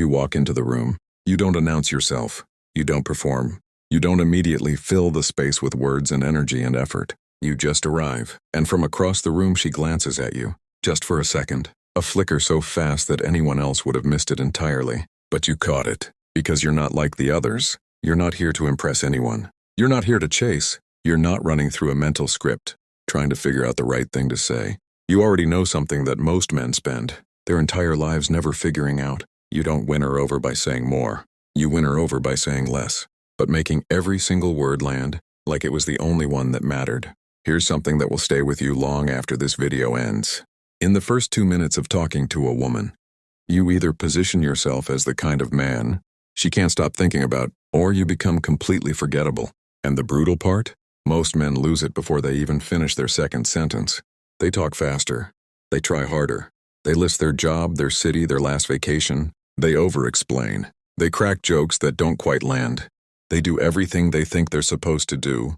You walk into the room. You don't announce yourself. You don't perform. You don't immediately fill the space with words and energy and effort. You just arrive, and from across the room she glances at you, just for a second, a flicker so fast that anyone else would have missed it entirely. But you caught it, because you're not like the others. You're not here to impress anyone. You're not here to chase. You're not running through a mental script, trying to figure out the right thing to say. You already know something that most men spend their entire lives never figuring out. You don't win her over by saying more. You win her over by saying less, but making every single word land like it was the only one that mattered. Here's something that will stay with you long after this video ends. In the first 2 minutes of talking to a woman, you either position yourself as the kind of man she can't stop thinking about, or you become completely forgettable. And the brutal part? Most men lose it before they even finish their second sentence. They talk faster. They try harder. They list their job, their city, their last vacation. They over-explain. They crack jokes that don't quite land. They do everything they think they're supposed to do,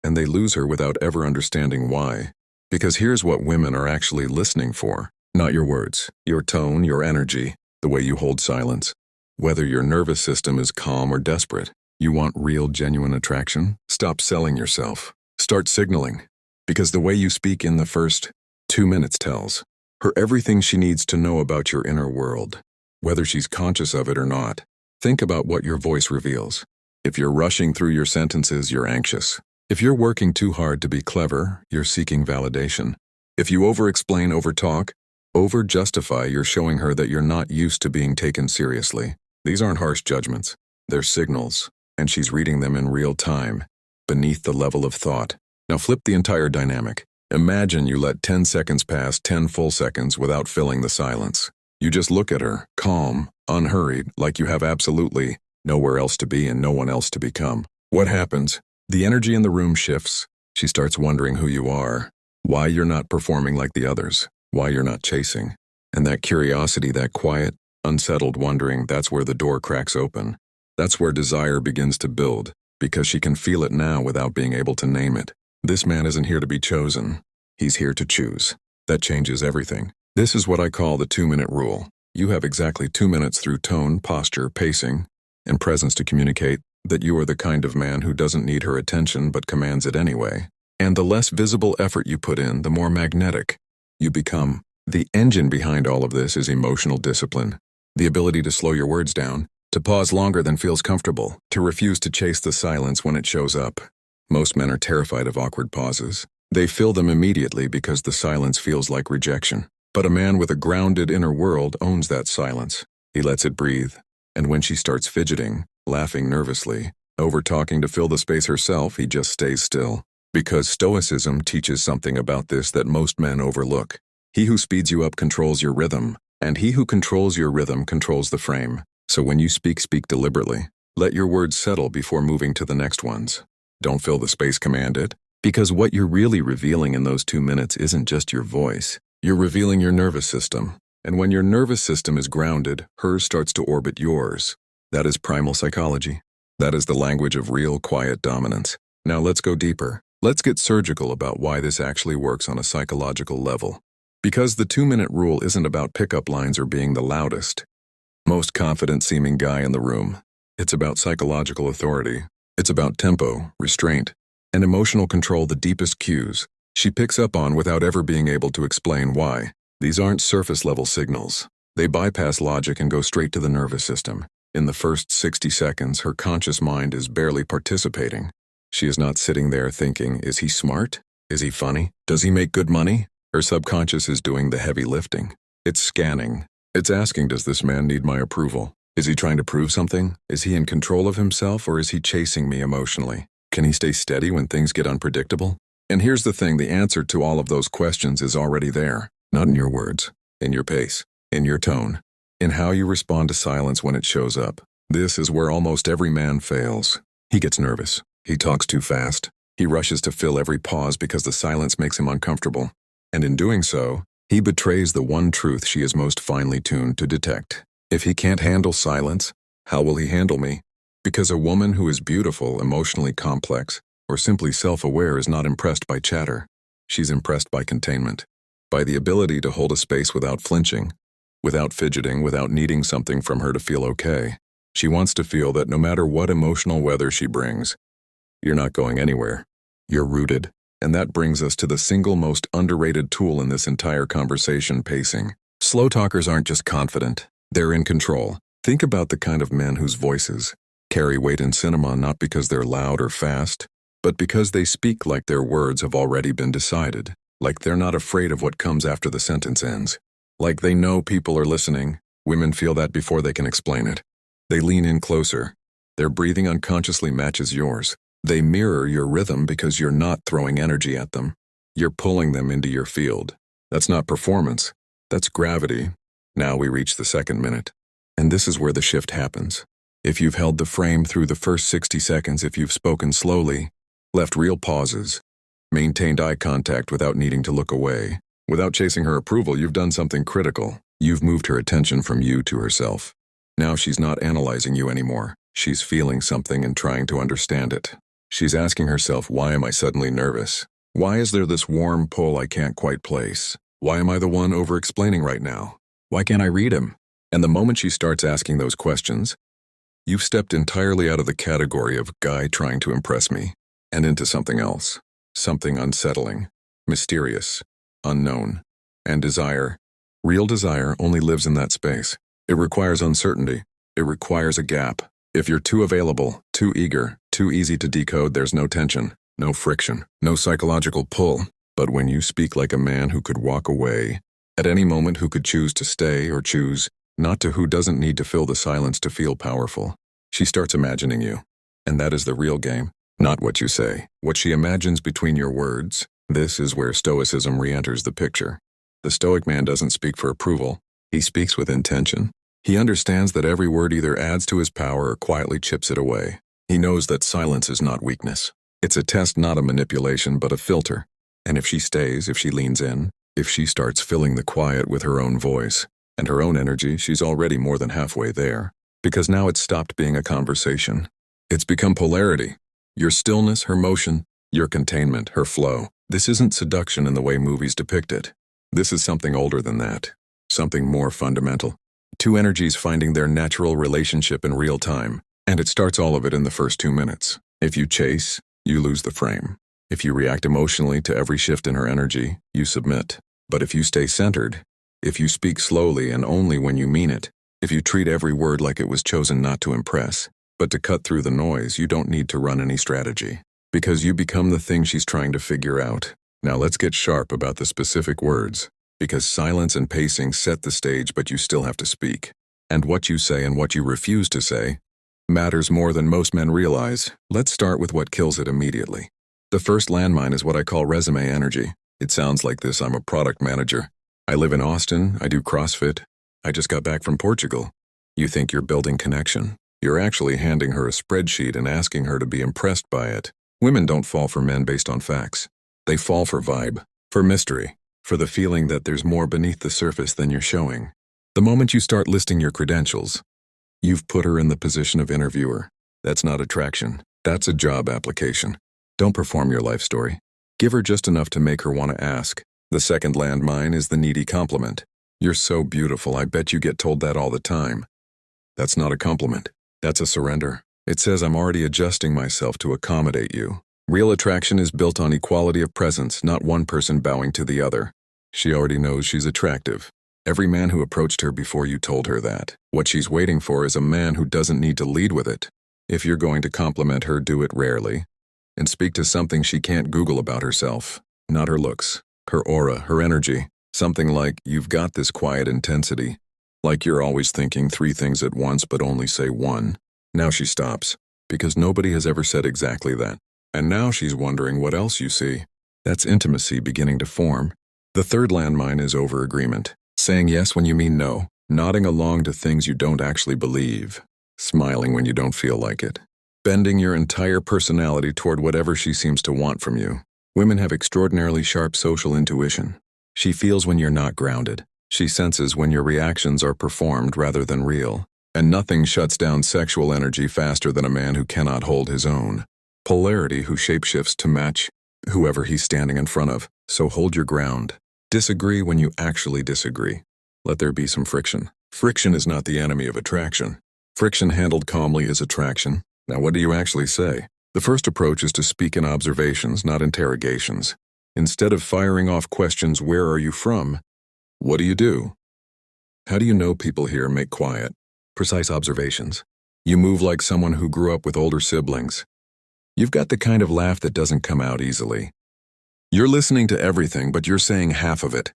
and they lose her without ever understanding why. Because here's what women are actually listening for. Not your words, your tone, your energy, the way you hold silence. Whether your nervous system is calm or desperate, you want real, genuine attraction? Stop selling yourself. Start signaling. Because the way you speak in the first 2 minutes tells her everything she needs to know about your inner world, whether she's conscious of it or not. Think about what your voice reveals. If you're rushing through your sentences, you're anxious. If you're working too hard to be clever, you're seeking validation. If you over-explain, over-talk, over-justify, you're showing her that you're not used to being taken seriously. These aren't harsh judgments. They're signals, and she's reading them in real time, beneath the level of thought. Now flip the entire dynamic. Imagine you let 10 seconds pass, 10 full seconds without filling the silence. You just look at her, calm, unhurried, like you have absolutely nowhere else to be and no one else to become. What happens? The energy in the room shifts. She starts wondering who you are, why you're not performing like the others, why you're not chasing. And that curiosity, that quiet, unsettled wondering, that's where the door cracks open. That's where desire begins to build, because she can feel it now without being able to name it. This man isn't here to be chosen. He's here to choose. That changes everything. This is what I call the 2-minute rule. You have exactly 2 minutes through tone, posture, pacing, and presence to communicate that you are the kind of man who doesn't need her attention but commands it anyway. And the less visible effort you put in, the more magnetic you become. The engine behind all of this is emotional discipline. The ability to slow your words down, to pause longer than feels comfortable, to refuse to chase the silence when it shows up. Most men are terrified of awkward pauses. They fill them immediately because the silence feels like rejection. But a man with a grounded inner world owns that silence. He lets it breathe. And when she starts fidgeting, laughing nervously, over-talking to fill the space herself, he just stays still. Because Stoicism teaches something about this that most men overlook. He who speeds you up controls your rhythm, and he who controls your rhythm controls the frame. So when you speak, speak deliberately. Let your words settle before moving to the next ones. Don't fill the space, command it. Because what you're really revealing in those 2 minutes isn't just your voice. You're revealing your nervous system. And when your nervous system is grounded, hers starts to orbit yours. That is primal psychology. That is the language of real, quiet dominance. Now let's go deeper. Let's get surgical about why this actually works on a psychological level. Because the 2-minute rule isn't about pickup lines or being the loudest, most confident-seeming guy in the room. It's about psychological authority. It's about tempo, restraint, and emotional control, the deepest cues she picks up on without ever being able to explain why. These aren't surface-level signals. They bypass logic and go straight to the nervous system. In the first 60 seconds, her conscious mind is barely participating. She is not sitting there thinking, is he smart? Is he funny? Does he make good money? Her subconscious is doing the heavy lifting. It's scanning. It's asking, does this man need my approval? Is he trying to prove something? Is he in control of himself, or is he chasing me emotionally? Can he stay steady when things get unpredictable? And here's the thing, the answer to all of those questions is already there. Not in your words, in your pace, in your tone, in how you respond to silence when it shows up. This is where almost every man fails. He gets nervous. He talks too fast. He rushes to fill every pause because the silence makes him uncomfortable. And in doing so, he betrays the one truth she is most finely tuned to detect. If he can't handle silence, how will he handle me? Because a woman who is beautiful, emotionally complex, or simply self-aware is not impressed by chatter. She's impressed by containment, by the ability to hold a space without flinching, without fidgeting, without needing something from her to feel okay. She wants to feel that no matter what emotional weather she brings, you're not going anywhere. You're rooted. And that brings us to the single most underrated tool in this entire conversation: pacing. Slow talkers aren't just confident, they're in control. Think about the kind of men whose voices carry weight in cinema, not because they're loud or fast, but because they speak like their words have already been decided, like they're not afraid of what comes after the sentence ends, like they know people are listening. Women feel that before they can explain it. They lean in closer. Their breathing unconsciously matches yours. They mirror your rhythm because you're not throwing energy at them. You're pulling them into your field. That's not performance. That's gravity. Now we reach the second minute. And this is where the shift happens. If you've held the frame through the first 60 seconds, if you've spoken slowly, left real pauses, maintained eye contact without needing to look away, without chasing her approval, you've done something critical. You've moved her attention from you to herself. Now she's not analyzing you anymore. She's feeling something and trying to understand it. She's asking herself, why am I suddenly nervous? Why is there this warm pull I can't quite place? Why am I the one over-explaining right now? Why can't I read him? And the moment she starts asking those questions, you've stepped entirely out of the category of guy trying to impress me and into something else. Something unsettling, mysterious, unknown, and desire. Real desire only lives in that space. It requires uncertainty. It requires a gap. If you're too available, too eager, too easy to decode, there's no tension, no friction, no psychological pull. But when you speak like a man who could walk away at any moment, who could choose to stay or choose not to, who doesn't need to fill the silence to feel powerful, she starts imagining you. And that is the real game, not what you say, what she imagines between your words. This is where Stoicism re-enters the picture. The Stoic man doesn't speak for approval. He speaks with intention. He understands that every word either adds to his power or quietly chips it away. He knows that silence is not weakness. It's a test, not a manipulation, but a filter. And if she stays, if she leans in, if she starts filling the quiet with her own voice and her own energy, she's already more than halfway there. Because now it's stopped being a conversation. It's become polarity. Your stillness, her motion, your containment, her flow. This isn't seduction in the way movies depict it. This is something older than that. Something more fundamental. Two energies finding their natural relationship in real time. And it starts all of it in the first 2 minutes. If you chase, you lose the frame. If you react emotionally to every shift in her energy, you submit. But if you stay centered, if you speak slowly and only when you mean it, if you treat every word like it was chosen not to impress, but to cut through the noise, you don't need to run any strategy. Because you become the thing she's trying to figure out. Now let's get sharp about the specific words. Because silence and pacing set the stage, but you still have to speak. And what you say and what you refuse to say matters more than most men realize. Let's start with what kills it immediately. The first landmine is what I call resume energy. It sounds like this: I'm a product manager. I live in Austin. I do CrossFit. I just got back from Portugal. You think you're building connection. You're actually handing her a spreadsheet and asking her to be impressed by it. Women don't fall for men based on facts. They fall for vibe, for mystery, for the feeling that there's more beneath the surface than you're showing. The moment you start listing your credentials, you've put her in the position of interviewer. That's not attraction. That's a job application. Don't perform your life story. Give her just enough to make her want to ask. The second landmine is the needy compliment. You're so beautiful, I bet you get told that all the time. That's not a compliment. That's a surrender. It says, I'm already adjusting myself to accommodate you. Real attraction is built on equality of presence, not one person bowing to the other. She already knows she's attractive. Every man who approached her before you told her that. What she's waiting for is a man who doesn't need to lead with it. If you're going to compliment her, do it rarely. And speak to something she can't Google about herself. Not her looks, her aura, her energy. Something like, you've got this quiet intensity. Like you're always thinking 3 things at once but only say 1. Now she stops. Because nobody has ever said exactly that. And now she's wondering what else you see. That's intimacy beginning to form. The third landmine is over-agreement. Saying yes when you mean no. Nodding along to things you don't actually believe. Smiling when you don't feel like it. Bending your entire personality toward whatever she seems to want from you. Women have extraordinarily sharp social intuition. She feels when you're not grounded. She senses when your reactions are performed rather than real. And nothing shuts down sexual energy faster than a man who cannot hold his own. Polarity who shapeshifts to match whoever he's standing in front of. So hold your ground. Disagree when you actually disagree. Let there be some friction. Friction is not the enemy of attraction. Friction handled calmly is attraction. Now what do you actually say? The first approach is to speak in observations, not interrogations. Instead of firing off questions, where are you from? What do you do? How do you know people here? Make quiet, precise observations. You move like someone who grew up with older siblings. You've got the kind of laugh that doesn't come out easily. You're listening to everything, but you're saying half of it.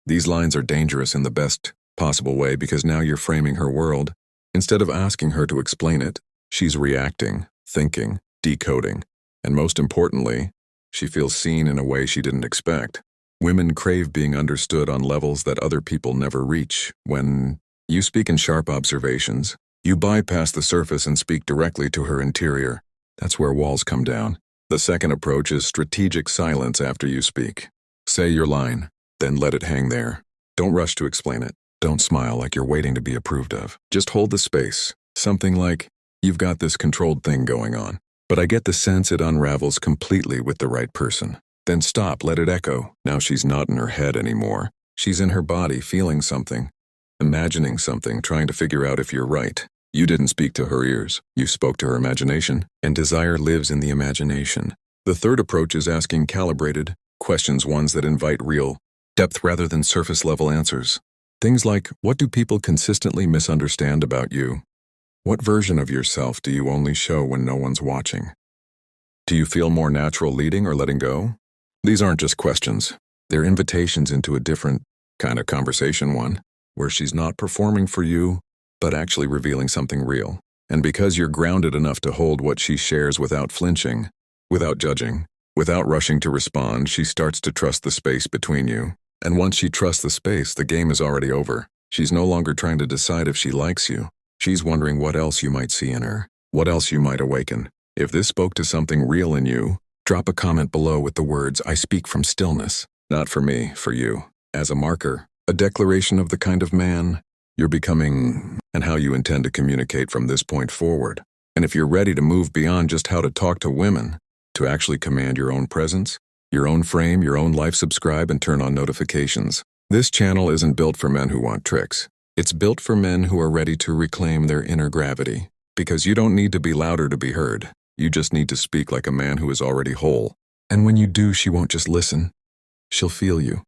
These lines are dangerous in the best possible way because now you're framing her world. Instead of asking her to explain it, she's reacting, thinking, decoding, and most importantly, she feels seen in a way she didn't expect. Women crave being understood on levels that other people never reach. When you speak in sharp observations, you bypass the surface and speak directly to her interior. That's where walls come down. The second approach is strategic silence after you speak. Say your line, then let it hang there. Don't rush to explain it. Don't smile like you're waiting to be approved of. Just hold the space. Something like, you've got this controlled thing going on, but I get the sense it unravels completely with the right person. Then stop, let it echo. Now she's not in her head anymore. She's in her body, feeling something, imagining something, trying to figure out if you're right. You didn't speak to her ears. You spoke to her imagination, and desire lives in the imagination. The third approach is asking calibrated questions, ones that invite real depth rather than surface-level answers. Things like, what do people consistently misunderstand about you? What version of yourself do you only show when no one's watching? Do you feel more natural leading or letting go? These aren't just questions. They're invitations into a different kind of conversation, one where she's not performing for you, but actually revealing something real. And because you're grounded enough to hold what she shares without flinching, without judging, without rushing to respond, she starts to trust the space between you. And once she trusts the space, the game is already over. She's no longer trying to decide if she likes you. She's wondering what else you might see in her, what else you might awaken. If this spoke to something real in you, drop a comment below with the words, I speak from stillness. Not for me, for you. As a marker, a declaration of the kind of man you're becoming and how you intend to communicate from this point forward. And if you're ready to move beyond just how to talk to women, to actually command your own presence, your own frame, your own life, subscribe and turn on notifications. This channel isn't built for men who want tricks. It's built for men who are ready to reclaim their inner gravity. Because you don't need to be louder to be heard. You just need to speak like a man who is already whole. And when you do, she won't just listen. She'll feel you.